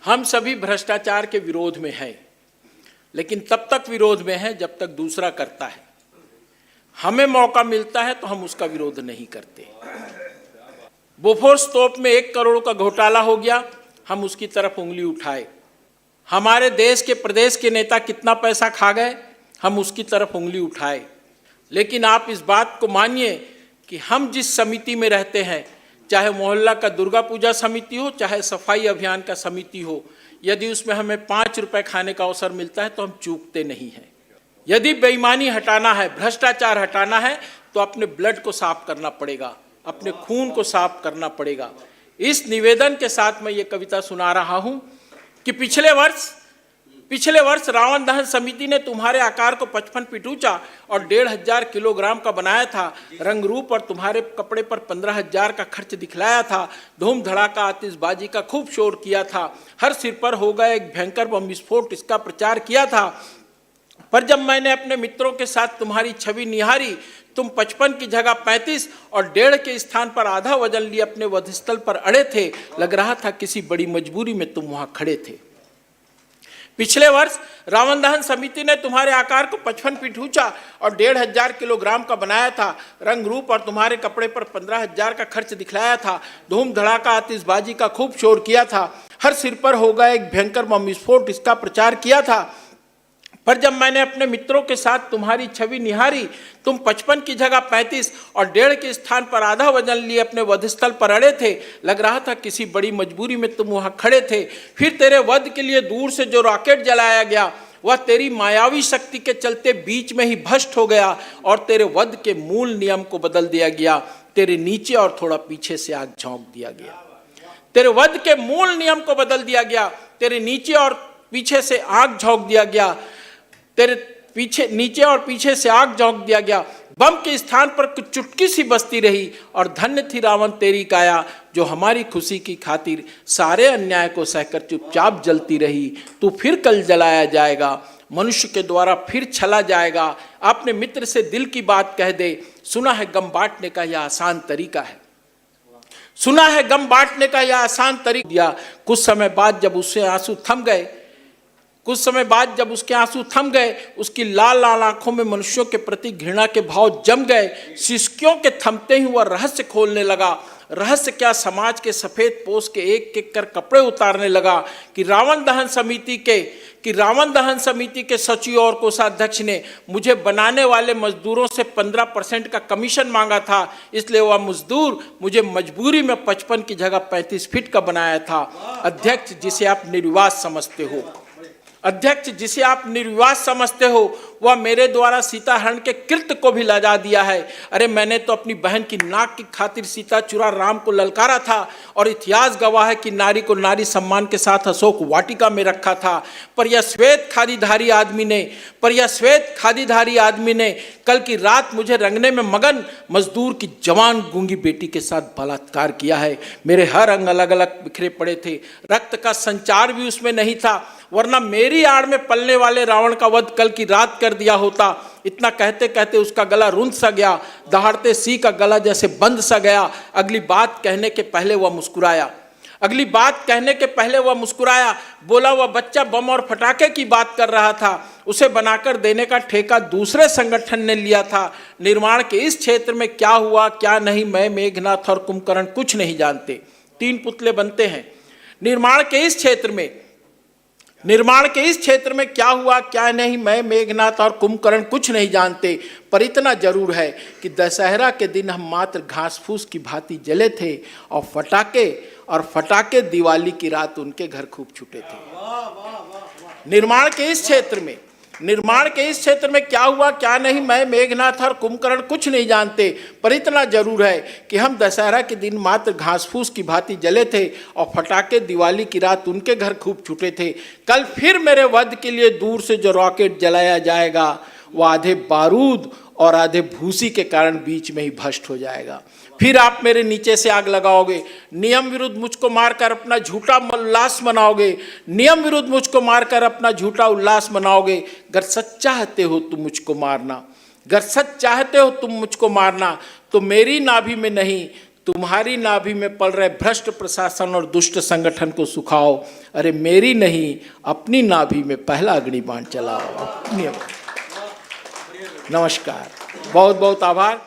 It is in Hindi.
हम सभी भ्रष्टाचार के विरोध में हैं, लेकिन तब तक विरोध में हैं जब तक दूसरा करता है। हमें मौका मिलता है तो हम उसका विरोध नहीं करते। बोफोर्स तोप में 1 करोड़ का घोटाला हो गया, हम उसकी तरफ उंगली उठाए। हमारे देश के प्रदेश के नेता कितना पैसा खा गए, हम उसकी तरफ उंगली उठाए। लेकिन आप इस बात को मानिए कि हम जिस समिति में रहते हैं, चाहे मोहल्ला का दुर्गा पूजा समिति हो, चाहे सफाई अभियान का समिति हो, यदि उसमें हमें 5 रुपए खाने का अवसर मिलता है तो हम चूकते नहीं हैं। यदि बेईमानी हटाना है, भ्रष्टाचार हटाना है, तो अपने ब्लड को साफ करना पड़ेगा, अपने खून को साफ करना पड़ेगा। इस निवेदन के साथ मैं ये कविता सुना रहा हूं कि पिछले वर्ष रावण दहन समिति ने तुम्हारे आकार को 55 फीट ऊंचा और 1500 किलोग्राम का बनाया था। रंग रूप और तुम्हारे कपड़े पर 15,000 का खर्च दिखलाया था। धूम धड़ाका आतिशबाजी का खूब शोर किया था। हर सिर पर होगा एक भयंकर बम विस्फोट, इसका प्रचार किया था। पर जब मैंने अपने मित्रों के साथ तुम्हारी छवि निहारी, तुम 55 की जगह 35 और 1.5 के स्थान पर आधा वजन लिए अपने वधस्थल पर अड़े थे। लग रहा था किसी बड़ी मजबूरी में तुम वहां खड़े थे। पिछले वर्ष रावण दहन समिति ने तुम्हारे आकार को 55 फीट ऊंचा और 1500 किलोग्राम का बनाया था। रंग रूप और तुम्हारे कपड़े पर 15,000 का खर्च दिखलाया था। धूम धड़ाका आतिशबाजी का खूब शोर किया था। हर सिर पर होगा एक भयंकर बम विस्फोट, इसका प्रचार किया था। पर जब मैंने अपने मित्रों के साथ तुम्हारी छवि निहारी, तुम 55 की जगह 35 और 1.5 के स्थान पर आधा वजन लिए अपने वधस्थल पर अड़े थे। लग रहा था किसी बड़ी मजबूरी में तुम वहां खड़े थे। फिर तेरे वध के लिए दूर से जो रॉकेट जलाया गया, वह तेरी मायावी शक्ति के चलते बीच में ही भस्म हो गया और तेरे वध के मूल नियम को बदल दिया गया। तेरे नीचे और थोड़ा पीछे से आग झोंक दिया गया। तेरे वध के मूल नियम को बदल दिया गया। तेरे नीचे और पीछे से आग झोंक दिया गया। तेरे नीचे और पीछे से आग झोंक दिया गया। बम के स्थान पर कुछ चुटकी सी बस्ती रही और धन्य थी रावण तेरी काया, जो हमारी खुशी की खातिर सारे अन्याय को सहकर चुपचाप जलती रही। तू फिर कल जलाया जाएगा, मनुष्य के द्वारा फिर छला जाएगा। अपने मित्र से दिल की बात कह दे, सुना है गम बांटने का यह आसान तरीका है। सुना है गम बांटने का यह आसान तरीका दिया। कुछ समय बाद जब उसके आंसू थम गए, उसकी लाल लाल आंखों में मनुष्यों के प्रति घृणा के भाव जम गए। सिसकियों के थमते ही वह रहस्य खोलने लगा। रहस्य क्या, समाज के सफेद पोष के एक एक कर कपड़े उतारने लगा कि रावण दहन समिति के सचिव और कोषाध्यक्ष ने मुझे बनाने वाले मजदूरों से 15% का कमीशन मांगा था। इसलिए वह मजदूर मुझे मजबूरी में 55 की जगह 35 फीट का बनाया था। अध्यक्ष जिसे आप निर्विवाद समझते हो, वह मेरे द्वारा सीताहरण के कृत्य को भी लजा दिया है। अरे मैंने तो अपनी बहन की नाक की खातिर सीता चुरा राम को ललकारा था और इतिहास गवाह है कि नारी को नारी सम्मान के साथ अशोक वाटिका में रखा था। पर यह श्वेत खादीधारी आदमी ने कल की रात मुझे रंगने में मगन मजदूर की जवान गूंगी बेटी के साथ बलात्कार किया है। मेरे हर अंग अलग अलग बिखरे पड़े थे, रक्त का संचार भी उसमें नहीं था, वरना मेरी आड़ में पलने वाले रावण का वध कल की रात कर दिया होता। इतना कहते कहते उसका गला रुंध सा गया, दहाड़ते सी का गला जैसे बंद सा गया। अगली बात कहने के पहले वह मुस्कुराया। बोला वह बच्चा बम और फटाके की बात कर रहा था। उसे बनाकर देने का ठेका दूसरे संगठन ने लिया था। निर्माण के इस क्षेत्र में क्या हुआ क्या नहीं, मैं, मेघनाथ और कुंभकर्ण कुछ नहीं जानते। 3 पुतले बनते हैं। निर्माण के इस क्षेत्र में क्या हुआ क्या नहीं, मैं, मेघनाथ और कुंभकर्ण कुछ नहीं जानते। पर इतना जरूर है कि दशहरा के दिन हम मात्र घास फूस की भांति जले थे और फटाके दिवाली की रात उनके घर खूब छूटे थे। निर्माण के इस क्षेत्र में क्या हुआ क्या नहीं, मैं, मेघनाथ और कुंभकर्ण कुछ नहीं जानते। पर इतना जरूर है कि हम दशहरा के दिन मात्र घास फूस की भांति जले थे और फटाके दिवाली की रात उनके घर खूब छूटे थे। कल फिर मेरे वध के लिए दूर से जो रॉकेट जलाया जाएगा, वह आधे बारूद और आधे भूसी के कारण बीच में ही भस्म हो जाएगा। फिर आप मेरे नीचे से आग लगाओगे, नियम विरुद्ध मुझको मारकर अपना झूठा उल्लास मनाओगे। अगर सच चाहते हो तुम मुझको मारना, तो मेरी नाभि में नहीं तुम्हारी नाभि में पल रहे भ्रष्ट प्रशासन और दुष्ट संगठन को सुखाओ। अरे मेरी नहीं, अपनी नाभि में पहला अग्निबाण चलाओ। नमस्कार, बहुत बहुत आभार।